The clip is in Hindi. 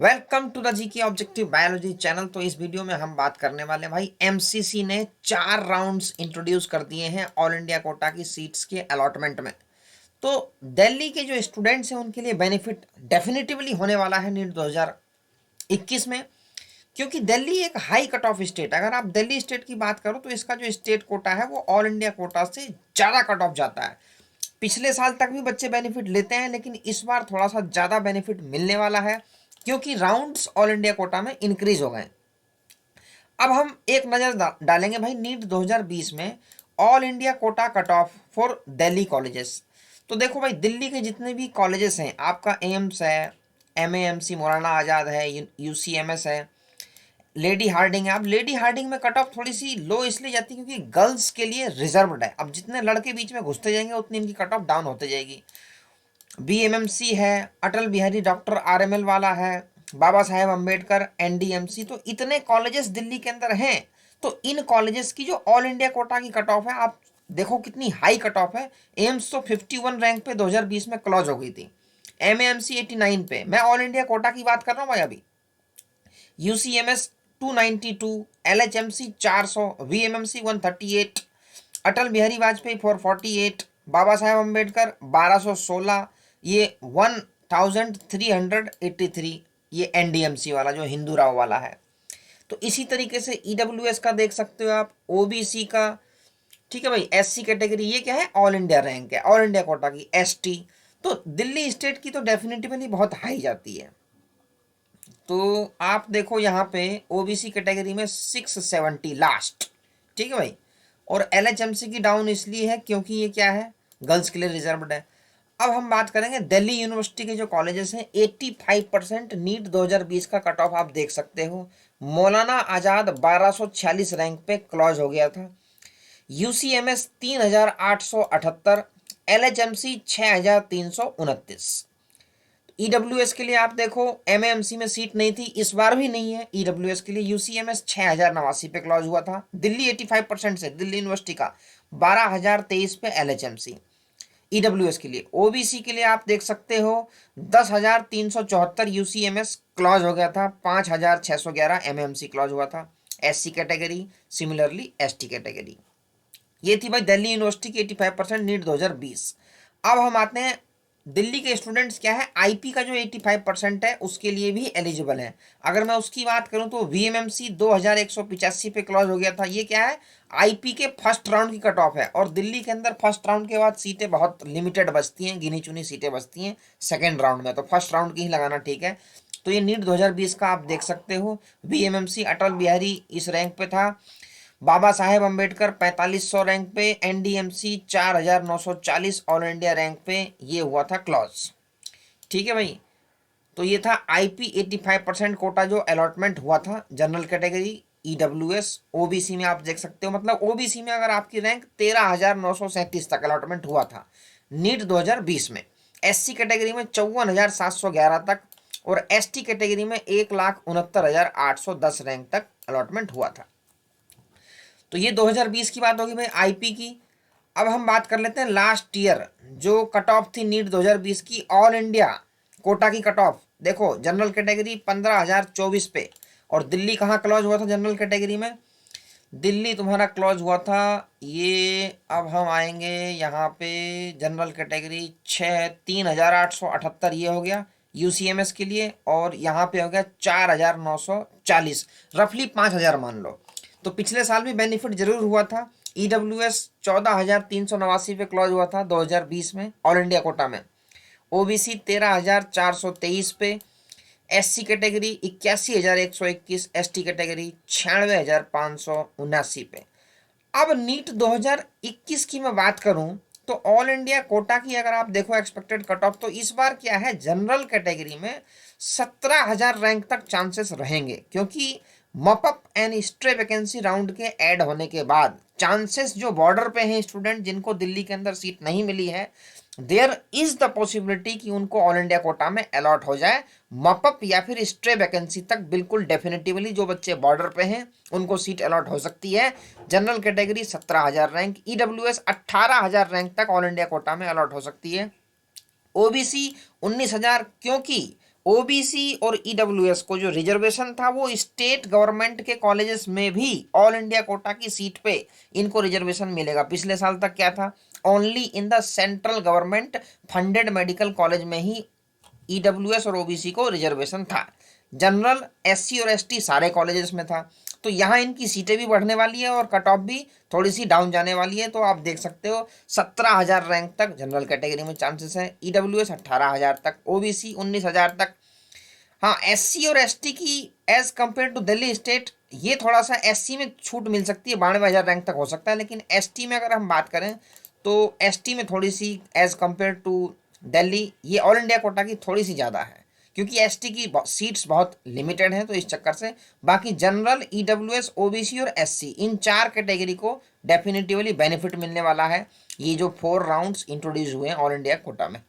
Welcome to the GK objective biology channel. तो इस वीडियो में हम बात करने वाले हैं भाई, एमसीसी ने 4 राउंड्स इंट्रोड्यूस कर दिए हैं ऑल इंडिया कोटा की सीट्स के अलॉटमेंट में। तो दिल्ली के जो स्टूडेंट्स हैं उनके लिए बेनिफिट डेफिनेटिवली होने वाला है नीट 2021 में, क्योंकि दिल्ली एक हाई कट ऑफ स्टेट। अगर आप दिल्ली स्टेट की बात करो तो इसका जो स्टेट कोटा है वो ऑल इंडिया कोटा से ज़्यादा कट ऑफ जाता है। पिछले साल तक भी बच्चे बेनिफिट लेते हैं, लेकिन इस बार थोड़ा सा ज़्यादा बेनिफिट मिलने वाला है क्योंकि राउंड्स ऑल इंडिया कोटा में इंक्रीज हो गए। अब हम एक नज़र डालेंगे भाई नीट 2020 में all India quota cut off for Delhi colleges. तो देखो भाई, दिल्ली के जितने भी कॉलेजेस हैं, आपका एम्स है, एमएएमसी मौलाना आज़ाद है, यूसीएमएस है, लेडी हार्डिंग है। अब लेडी हार्डिंग में कट ऑफ थोड़ी सी लो इसलिए जाती है क्योंकि गर्ल्स के लिए रिजर्व्ड है। अब जितने लड़के बीच में घुसते जाएंगे उतनी इनकी कट ऑफ डाउन होते जाएगी। बीएमएमसी है, अटल बिहारी डॉक्टर आरएमएल वाला है, बाबा साहेब अम्बेडकर एनडीएमसी। तो इतने कॉलेजेस दिल्ली के अंदर हैं। तो इन कॉलेजेस की जो ऑल इंडिया कोटा की कट ऑफ है, आप देखो कितनी हाई कट ऑफ है। एम्स तो 51 रैंक पे 2020 में क्लोज हो गई थी, एमएएमसी 89 पे। मैं ऑल इंडिया कोटा की बात कर रहा हूँ भाई अभी। यूसीएमएस 292, एलएचएमसी 400, वीएमएमसी 138, अटल बिहारी वाजपेयी 448, बाबा साहेब अम्बेडकर 1216, ये 1383, ये एनडीएमसी वाला जो हिंदू राव वाला है। तो इसी तरीके से ईडब्ल्यूएस का देख सकते हो आप, ओबीसी का। ठीक है भाई, एससी कैटेगरी ये क्या है, ऑल इंडिया रैंक है, ऑल इंडिया कोटा की एसटी। तो दिल्ली स्टेट की तो डेफिनेटिवली बहुत हाई जाती है। तो आप देखो यहाँ पे ओबीसी कैटेगरी में 670 लास्ट। ठीक है भाई। और एलएचएमसी की डाउन इसलिए है क्योंकि ये क्या है, गर्ल्स के लिए रिजर्व्ड है। अब हम बात करेंगे दिल्ली यूनिवर्सिटी के जो कॉलेजेस हैं, 85% नीट 2020 का कट ऑफ आप देख सकते हो। मौलाना आज़ाद 1246 रैंक पे क्लोज हो गया था। यूसीएमएस 3878, एलएचएमसी 6329। ईडब्ल्यूएस के लिए आप देखो, एमएमसी में सीट नहीं थी, इस बार भी नहीं है ईडब्ल्यूएस के लिए। यूसीएमएस 6089 पे क्लोज हुआ था। दिल्ली 85% से, दिल्ली यूनिवर्सिटी का 12023 पे एलएचएमसी। ईडब्ल्यूएस के लिए, ओबीसी के लिए आप देख सकते हो 10,374 यूसीएमएस क्लोज हो गया था, 5,611 एमएमसी क्लोज हुआ था। SC category, similarly ST category. ये थी भाई दिल्ली यूनिवर्सिटी की 85% नीट 2020। अब हम आते हैं, दिल्ली के स्टूडेंट्स क्या है, आईपी का जो 85% है उसके लिए भी एलिजिबल है। अगर मैं उसकी बात करूं तो वीएमएमसी 2185 पे क्लोज हो गया था। ये क्या है, आईपी के फर्स्ट राउंड की कट ऑफ है। और दिल्ली के अंदर फर्स्ट राउंड के बाद सीटें बहुत लिमिटेड बचती हैं, गिनी चुनी सीटें बचती हैं सेकेंड राउंड में, तो फर्स्ट राउंड की ही लगाना ठीक है। तो ये नीट 2020 का आप देख सकते हो। वीएमएमसी अटल बिहारी इस रैंक पे था, बाबा साहेब अम्बेडकर 4500 रैंक पे, एनडीएमसी 4940 ऑल इंडिया रैंक पे ये हुआ था क्लॉज। ठीक है भाई। तो ये था आईपी 85% कोटा जो अलॉटमेंट हुआ था जनरल कैटेगरी, ईडब्ल्यूएस। ओबीसी में आप देख सकते हो, मतलब ओबीसी में अगर आपकी रैंक 13,937 तक अलॉटमेंट हुआ था नीट 2020 में। एससी कैटेगरी में 54,711 तक, और एसटी कैटेगरी में 1,69,810 रैंक तक अलॉटमेंट हुआ था। तो ये 2020 की बात होगी भाई आईपी की। अब हम बात कर लेते हैं लास्ट ईयर जो कट ऑफ थी नीट 2020 की ऑल इंडिया कोटा की कट ऑफ। देखो जनरल कैटेगरी 15,024 पे, और दिल्ली कहाँ क्लोज हुआ था जनरल कैटेगरी में, दिल्ली तुम्हारा क्लोज हुआ था ये। अब हम आएंगे यहाँ पे, जनरल कैटेगरी 3,878 ये हो गया यूसीएमएस के लिए, और यहाँ पे हो गया 4,940, रफली 5,000 मान लो। तो पिछले साल भी बेनिफिट जरूर हुआ था। ईडब्ल्यूएस 14,389 पे क्लोज हुआ था 2020 में ऑल इंडिया कोटा में। ओबीसी 13,423 पे, एससी कैटेगरी 81,121, एसटी कैटेगरी 96,579 पे। अब नीट 2021 की मैं बात करूं तो ऑल इंडिया कोटा की अगर आप देखो एक्सपेक्टेड कट ऑफ, तो इस बार क्या है, जनरल कैटेगरी में 17,000 रैंक तक चांसेस रहेंगे, क्योंकि mop up and stray vacancy round के ऐड होने के बाद चांसेस जो बॉर्डर पे हैं स्टूडेंट जिनको दिल्ली के अंदर सीट नहीं मिली है, देयर इज द पॉसिबिलिटी कि उनको ऑल इंडिया कोटा में अलॉट हो जाए। मॉपअप या फिर स्ट्रे वैकेंसी तक बिल्कुल डेफिनेटिवली जो बच्चे बॉर्डर पे हैं उनको सीट अलॉट हो सकती है। General category 17,000 rank, EWS 18,000 rank तक ऑल इंडिया कोटा में अलॉट हो सकती है। ओबीसी 19,000, क्योंकि ओबीसी और ईडब्ल्यूएस को जो रिजर्वेशन था वो स्टेट गवर्नमेंट के कॉलेजेस में भी ऑल इंडिया कोटा की सीट पे इनको रिजर्वेशन मिलेगा। पिछले साल तक क्या था, only in the central government funded medical college में ही ईडब्ल्यूएस और ओबीसी को रिजर्वेशन था। जनरल, एससी और एसटी सारे कॉलेजेस में था। तो यहाँ इनकी सीटें भी बढ़ने वाली है और कट ऑफ भी थोड़ी सी डाउन जाने वाली है। तो आप देख सकते हो 17,000 रैंक तक जनरल कैटेगरी में चांसेस है, ईडब्ल्यूएस 18,000 तक, ओबीसी 19,000 तक। हाँ, एससी और एसटी की age compare to Delhi state ये थोड़ा सा एससी में छूट मिल सकती है, 92,000 रैंक तक हो सकता है। लेकिन एसटी में अगर हम बात करें तो एसटी में थोड़ी सी एज कंपेयर टू दिल्ली ये ऑल इंडिया कोटा की थोड़ी सी ज़्यादा है, क्योंकि एसटी की सीट्स बहुत लिमिटेड हैं तो इस चक्कर से। बाकी जनरल, ईडब्ल्यूएस, ओबीसी और एससी इन चार कैटेगरी को डेफिनेटिवली बेनिफिट मिलने वाला है, ये जो 4 राउंड्स इंट्रोड्यूस हुए हैं ऑल इंडिया कोटा में।